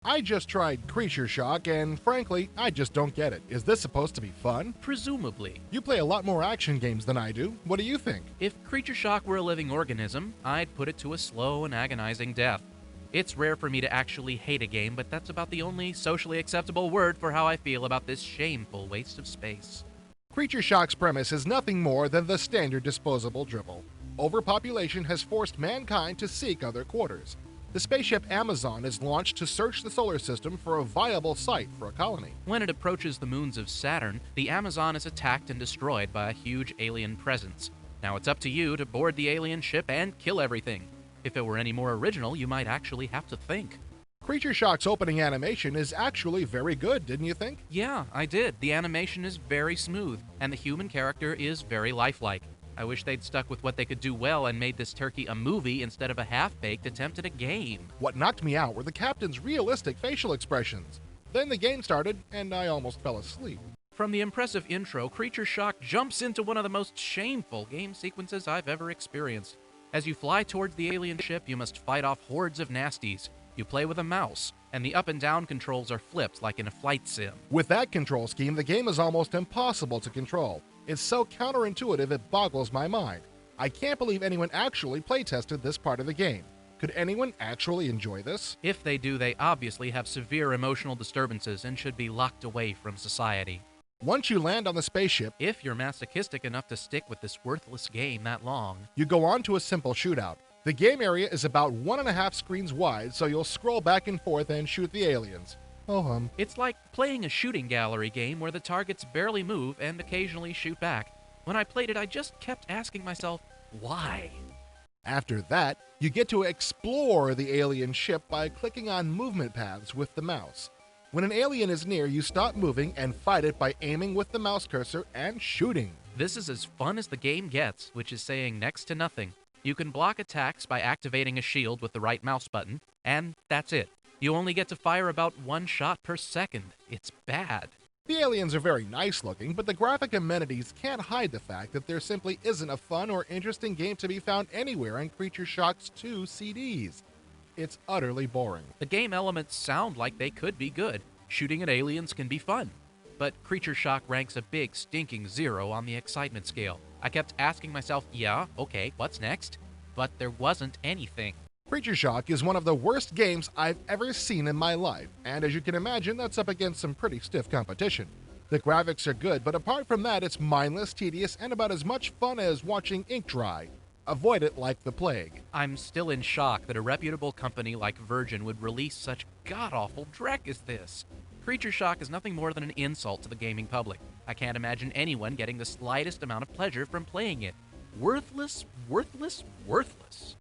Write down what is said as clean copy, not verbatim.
I just tried Creature Shock, and frankly, I just don't get it. Is this supposed to be fun? Presumably. You play a lot more action games than I do. What do you think? If Creature Shock were a living organism, I'd put it to a slow and agonizing death. It's rare for me to actually hate a game, but that's about the only socially acceptable word for how I feel about this shameful waste of space. Creature Shock's premise is nothing more than the standard disposable dribble. Overpopulation has forced mankind to seek other quarters. The spaceship Amazon is launched to search the solar system for a viable site for a colony. When it approaches the moons of Saturn, the Amazon is attacked and destroyed by a huge alien presence. Now it's up to you to board the alien ship and kill everything. If it were any more original, you might actually have to think. Creature Shock's opening animation is actually very good, didn't you think? Yeah, I did. The animation is very smooth, and the human character is very lifelike. I wish they'd stuck with what they could do well and made this turkey a movie instead of a half-baked attempt at a game. What knocked me out were the captain's realistic facial expressions. Then the game started, and I almost fell asleep. From the impressive intro, Creature Shock jumps into one of the most shameful game sequences I've ever experienced. As you fly towards the alien ship, you must fight off hordes of nasties. You play with a mouse, and the up and down controls are flipped like in a flight sim. With that control scheme, the game is almost impossible to control. It's so counterintuitive it boggles my mind. I can't believe anyone actually playtested this part of the game. Could anyone actually enjoy this? If they do, they obviously have severe emotional disturbances and should be locked away from society. Once you land on the spaceship, If you're masochistic enough to stick with this worthless game that long. you go on to a simple shootout. The game area is about 1.5 screens wide, so you'll scroll back and forth and shoot the aliens. Oh, It's like playing a shooting gallery game where the targets barely move and occasionally shoot back. When I played it, I just kept asking myself, why? After that, you get to explore the alien ship by clicking on movement paths with the mouse. When an alien is near, you stop moving and fight it by aiming with the mouse cursor and shooting. This is as fun as the game gets, which is saying next to nothing. You can block attacks by activating a shield with the right mouse button, and that's it. You only get to fire about 1 shot per second. It's bad. The aliens are very nice looking, but the graphic amenities can't hide the fact that there simply isn't a fun or interesting game to be found anywhere on Creature Shock's 2 CDs. It's utterly boring. The game elements sound like they could be good. Shooting at aliens can be fun. But Creature Shock ranks a big stinking 0 on the excitement scale. I kept asking myself, yeah, okay, what's next? But there wasn't anything. Creature Shock is one of the worst games I've ever seen in my life, and as you can imagine, that's up against some pretty stiff competition. The graphics are good, but apart from that, it's mindless, tedious, and about as much fun as watching ink dry. Avoid it like the plague. I'm still in shock that a reputable company like Virgin would release such god-awful dreck as this. Creature Shock is nothing more than an insult to the gaming public. I can't imagine anyone getting the slightest amount of pleasure from playing it. Worthless, worthless, worthless.